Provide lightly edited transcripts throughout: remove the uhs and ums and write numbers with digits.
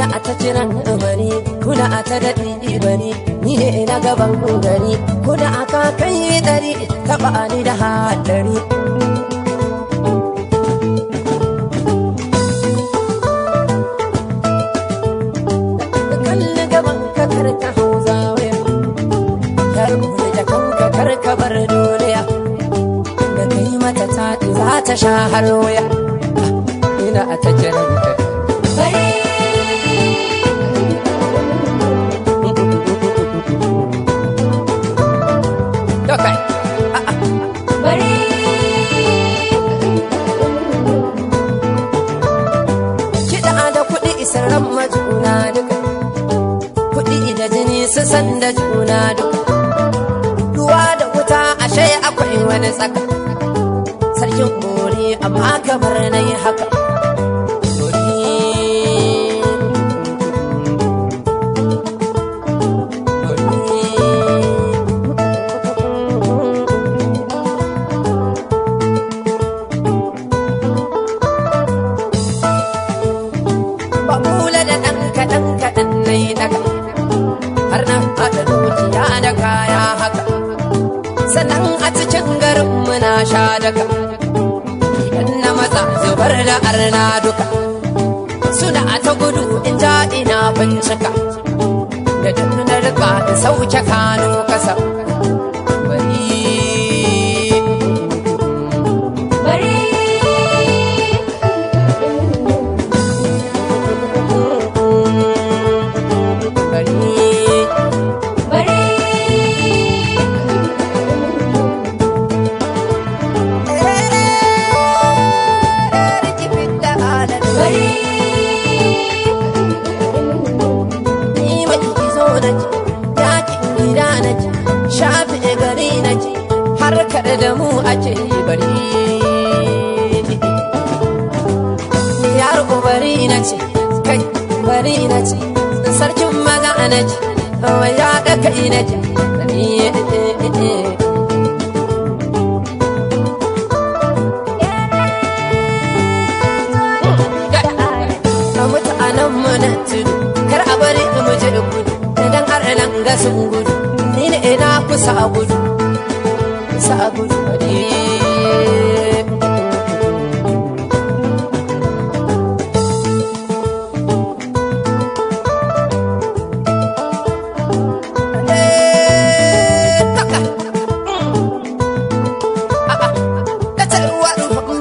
ina a ta jiran bari kuna a ta daɗi bari ni ne na gaban gari kuna aka kai ɗari taɓa ni da haɗari. Kalli gaban ka karka hau zawaya kar kuri da kanka karka bar duniya da kai mata taɗi za ta sha har wuya ina a ta jiran bari. Ran majuna duka kuɗi da jini su san da juna duka ruwa da wuta ashe akwai wani tsaka sarkin bori amma kamar na yi haka sha daka idan na matsa zubar da arna duka suna ta gudu in ja ina bincika da duk na rika da sauke kano kasa bari bari da mu ake yi bari yaro bari na ce kai bari na ce sarkin maza na ce ya da kai na ce mutanen mu na tudu kar a bari mu je gudu dan har nan ga sun gudu ni ne ina kusa gudu sabu bari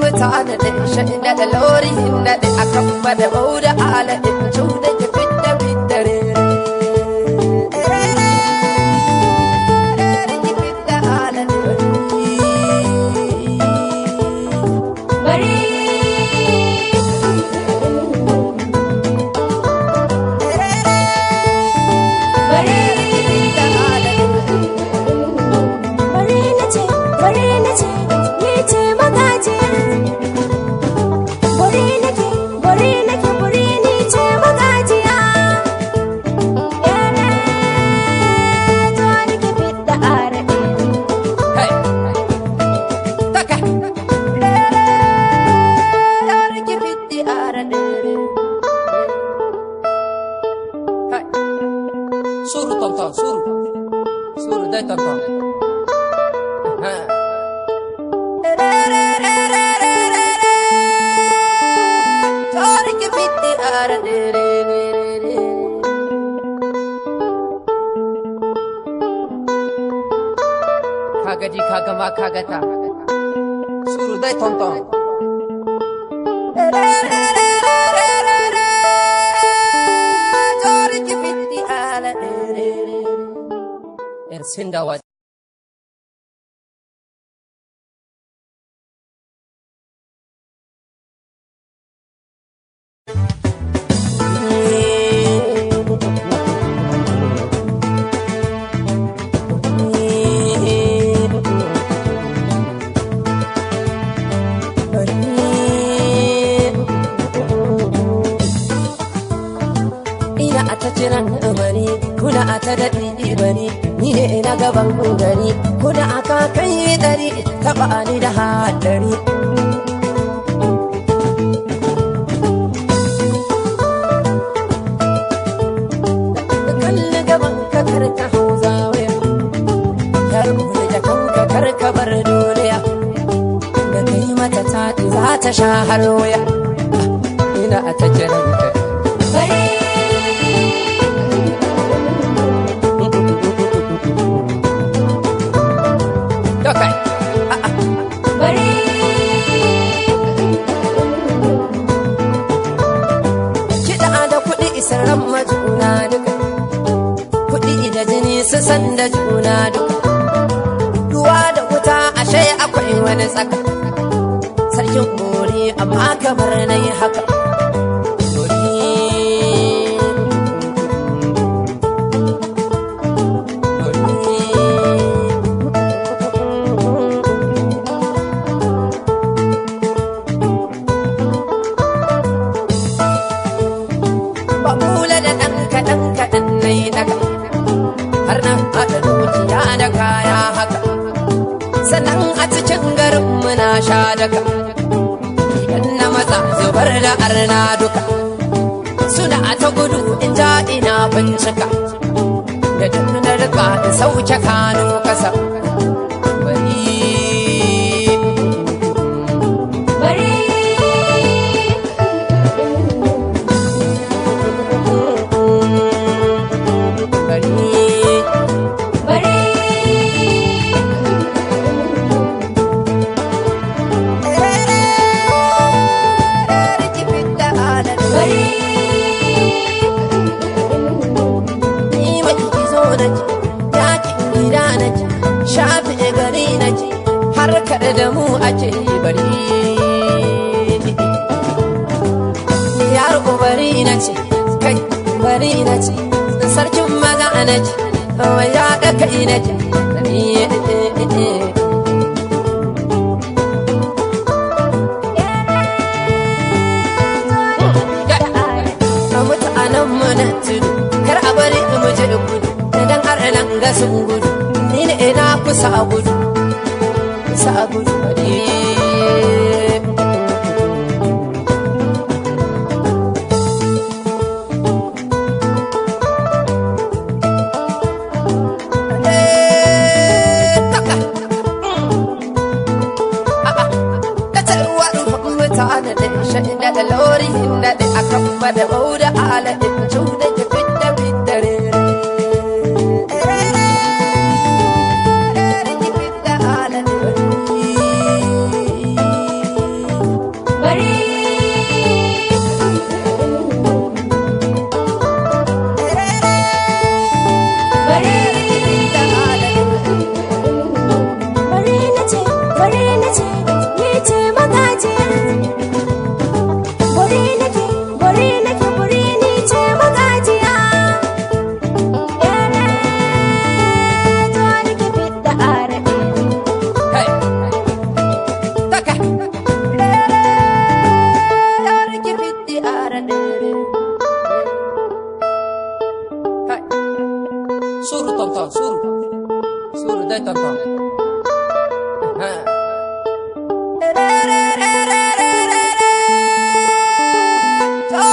mutane da shaida da lori da akan bada bauda ala da juda ke fitta fittare Suru tonton, suru dai tonton. Sorry ke pitti ara de re re re. Kaga ji kaga ma kaga ta. Suru dai tonton. Sindawa ina a ta jiran bari kuna a ta daɗi bari ni ne na gaban gari kuna aka kai ɗari taɓa ni da haɗari. har wuya ina ta jiran ka Bare dokai bare kiɗa da kuɗi isar ran majuna duka kuɗi da jini su san da juna duka ruwa da wuta ashe akwai wani tsaka sarkin bori amma kamar na yi haka Babula da ɗan kaɗan kaɗan na yi daga har na haɗa dukiya da kaya haka sannan a cikin garin muna sha daga idan na matsa zubar da arna duka suna ta gudu in ja ina bincika da duk na rika in sauke kano kasa bari bare bare shafi gari na ce harkar da mu ake bari yaro bari na ce kai bari na ce sarkin maza na ce ya da kai na ce mutanen mu na tudu kar a bari mu je gudu idan har nan ga sun gudu ni ne ina kusa a gudu bari da lori da akan bada bauda ala in juda ke fitta fittare bare bare nace ni ce magajiya bare nake bare ni ce magajiya yana to nake fidda arabe Hey, taka. Riki fitti arade. Hey. Suru tonton, suru. Suru dai tonton. Ha.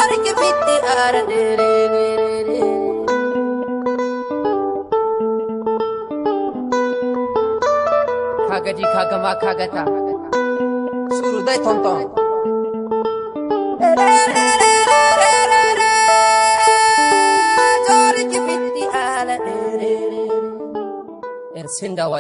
Riki fitti arade. Kaga ji kaga ma kaga ta suru dai tonton jori ki fitti ala ersinda wa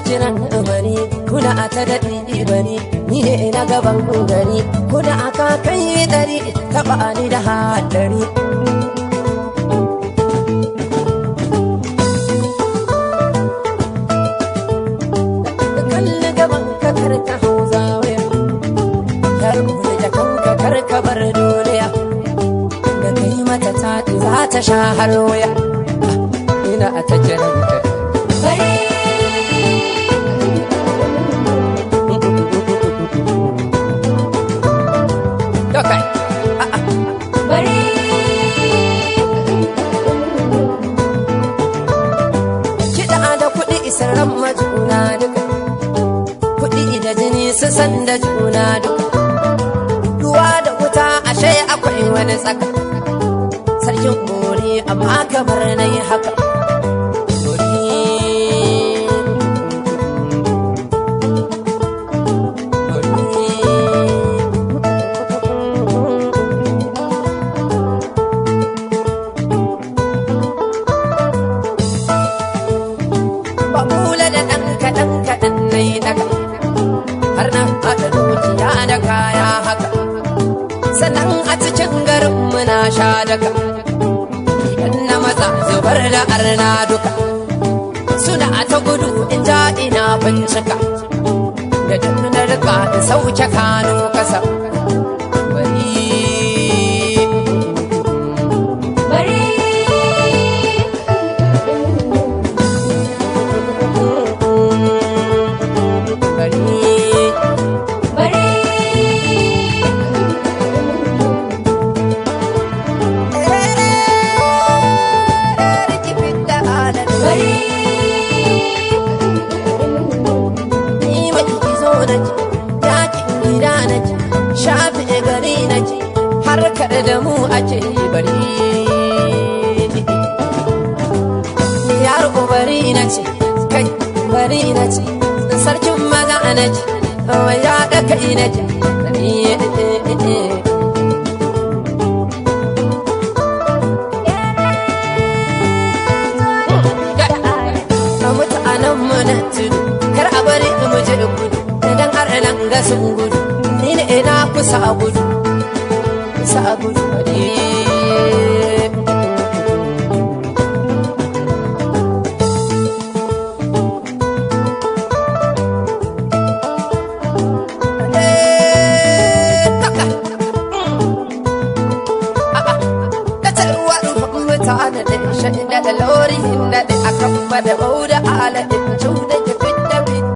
jiran bari kuna a ta daɗi bari ni ne na gaban gari kuna aka kai dari taɓa ni da haɗari kalli gaban ka karka hau zawaya yar da kanka karka bar duniya da kai mata taɗi za ta sha har waya ina a ta jiran ka bare dokai bare ran majuna duka, kuɗi da jini su san da juna duka, ruwa da wuta ashe akwai wani tsaka, sarkin bori amma kamar na yi haka. Sannan a cikin garin muna sha daka, idan na matsa zubar da arna duka, suna ta gudu in ja ina bincika, da duk na rika da sauke kano kasa. Harkar da mu ake bari, yaro bari na ce, kai bari na ce, sarkin maza na ce, ya da kai na ce, mutanen mu na tudu, kar a bari mu je gudu, idan har nan ga sun gudu, ni ne na kusa gudu. Sa gudu